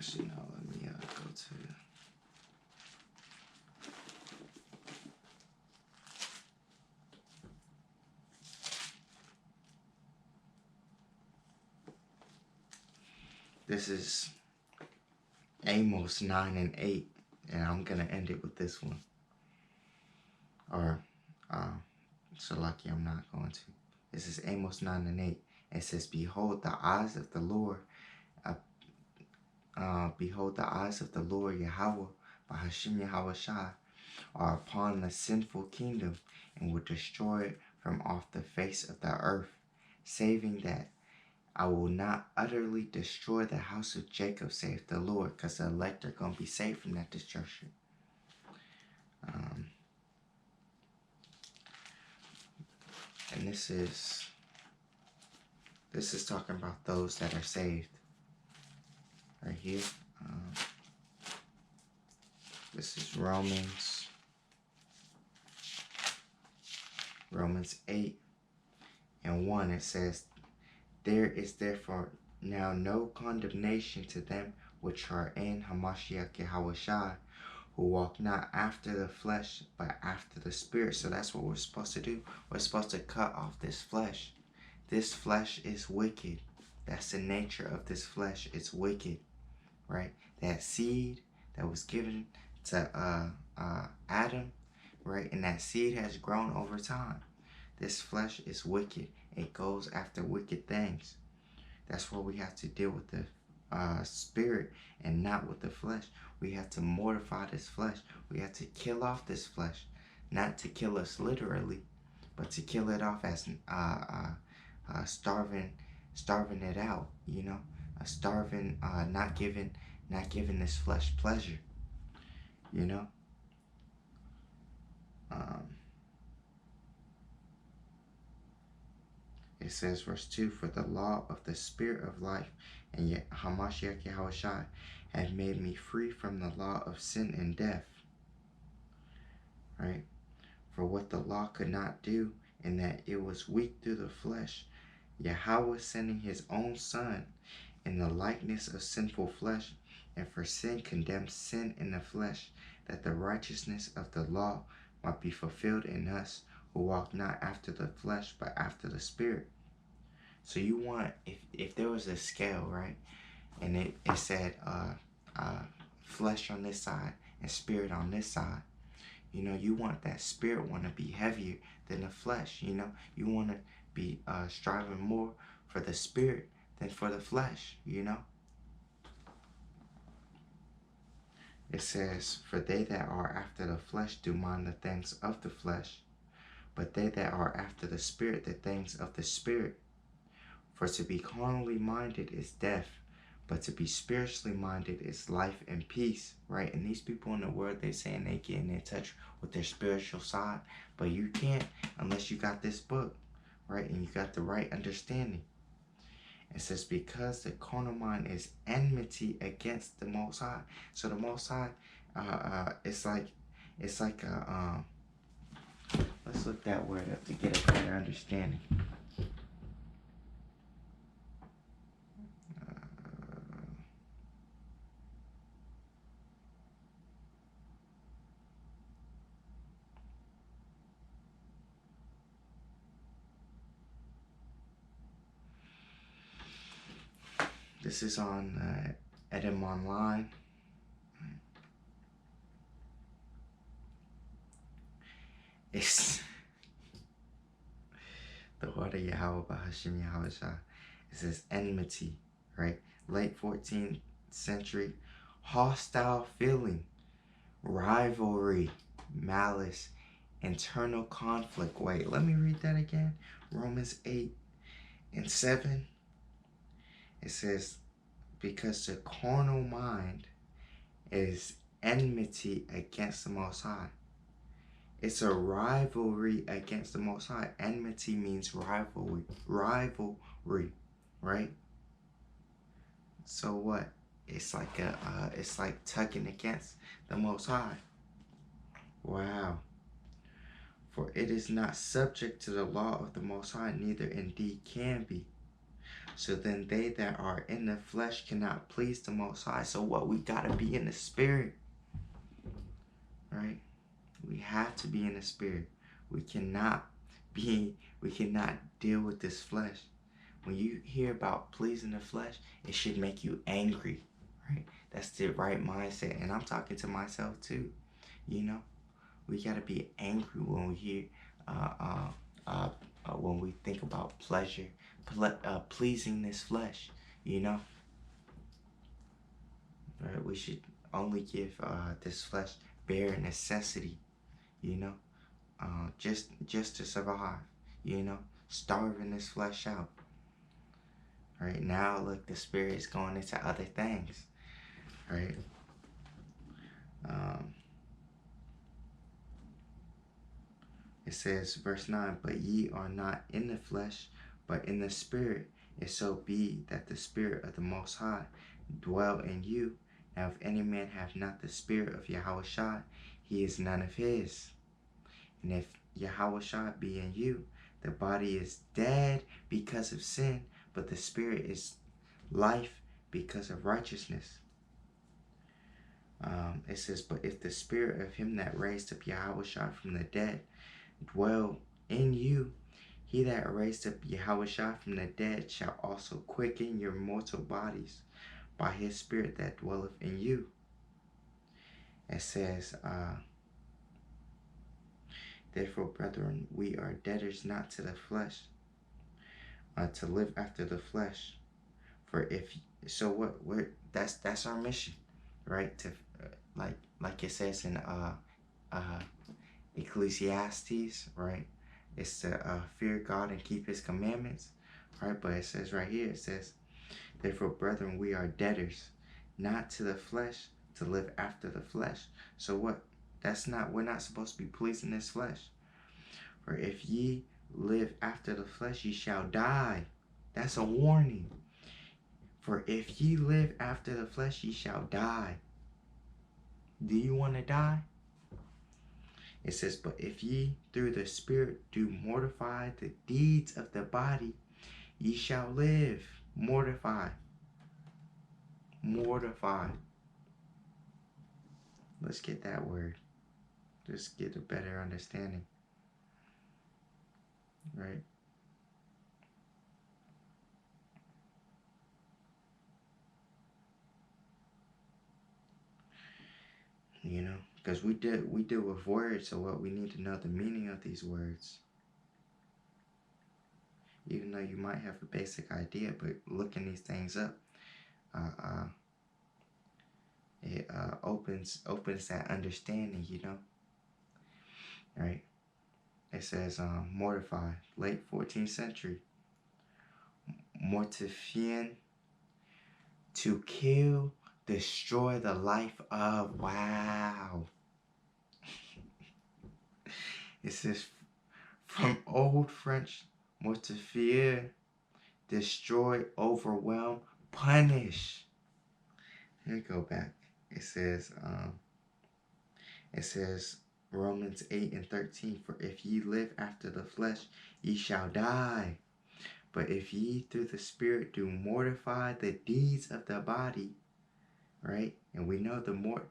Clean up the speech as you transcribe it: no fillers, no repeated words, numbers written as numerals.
Actually, no, let me go to... This is Amos 9 and 8, and I'm going to end it with this one. Or, so lucky I'm not going to. This is Amos 9 and 8. It says, behold, the eyes of the Lord, Yahawah, Bahashim Yahawashi, are upon the sinful kingdom, and will destroy it from off the face of the earth, saving that I will not utterly destroy the house of Jacob, saith the Lord, because the elect are going to be saved from that destruction. And this is talking about those that are saved. Right here. This is Romans 8 and 1. It says, there is therefore now no condemnation to them which are in Hamashiach Yahawashi, who walk not after the flesh, but after the Spirit. So that's what we're supposed to do. We're supposed to cut off this flesh. This flesh is wicked. That's the nature of this flesh. It's wicked, right? That seed that was given to Adam, right? And that seed has grown over time. This flesh is wicked. It goes after wicked things. That's why we have to deal with the spirit and not with the flesh. We have to mortify this flesh. We have to kill off this flesh. Not to kill us literally, but to kill it off as starving it out, you know, starving, not giving this flesh pleasure, you know. It says, verse 2, for the law of the Spirit of life and yet Hamashiach Yahawashi have made me free from the law of sin and death. Right? For what the law could not do, in that it was weak through the flesh, Yahawah sending his own Son in the likeness of sinful flesh, and for sin condemned sin in the flesh, that the righteousness of the law might be fulfilled in us, who walk not after the flesh, but after the Spirit. So you want, if there was a scale, right, and it said flesh on this side and spirit on this side, you know, you want that spirit one to be heavier than the flesh, you know. You want to be striving more for the spirit than for the flesh, you know. It says, for they that are after the flesh do mind the things of the flesh, but they that are after the Spirit, the things of the Spirit. For to be carnally minded is death, but to be spiritually minded is life and peace, right? And these people in the world, they're saying they getting in touch with their spiritual side, but you can't unless you got this book, right? And you got the right understanding. It says, because the carnal mind is enmity against the Most High. So the Most High, it's like a, let's look that word up to get a better understanding. This is on Edom Online. It's the word of Yahawah Bahashim Yahawashi. It says enmity, right? Late 14th century, hostile feeling, rivalry, malice, internal conflict. Wait, let me read that again. Romans 8 and 7. It says, because the carnal mind is enmity against the Most High. It's a rivalry against the Most High. Enmity means rivalry, right? So what? It's like it's like tugging against the Most High. Wow. For it is not subject to the law of the Most High, neither indeed can be. So then they that are in the flesh cannot please the Most High. So what? We got to be in the spirit, right? We have to be in the spirit. We cannot deal with this flesh. When you hear about pleasing the flesh, it should make you angry, right? That's the right mindset. And I'm talking to myself too. You know, we got to be angry when we hear, when we think about pleasure, pleasing this flesh. You know, right? We should only give this flesh bare necessity. You know, just to survive. You know, starving this flesh out. Right now, look, the spirit is going into other things. Right. It says, verse 9, but ye are not in the flesh, but in the spirit, if so be that the spirit of the Most High dwell in you. Now, if any man have not the spirit of Yahawashi, he is none of his. And if Yahawashi be in you, the body is dead because of sin, but the spirit is life because of righteousness. It says, but if the spirit of him that raised up Yahawashi from the dead dwell in you, he that raised up Yahawashi from the dead shall also quicken your mortal bodies by his spirit that dwelleth in you. It says, therefore, brethren, we are debtors not to the flesh, to live after the flesh. For if so, what that's our mission, right? To like it says in Ecclesiastes, right? It's to fear God and keep his commandments, right? But it says right here, it says, therefore, brethren, we are debtors, not to the flesh, to live after the flesh. So what? We're not supposed to be pleasing this flesh. For if ye live after the flesh, ye shall die. That's a warning. For if ye live after the flesh, ye shall die. Do you want to die? It says, but if ye through the Spirit do mortify the deeds of the body, ye shall live. Mortify. Mortify. Let's get that word. Just get a better understanding. Right? You know, because we deal with words, so what we need to know the meaning of these words. Even though you might have a basic idea, but looking these things up, it opens that understanding, you know. Right? It says mortify, late 14th century. Mortifien, to kill, destroy the life of. Wow. It says from Old French, mortifier, destroy, overwhelm, punish. Let me go back. It says Romans 8:13, for if ye live after the flesh, ye shall die. But if ye through the Spirit do mortify the deeds of the body, right? And we know the more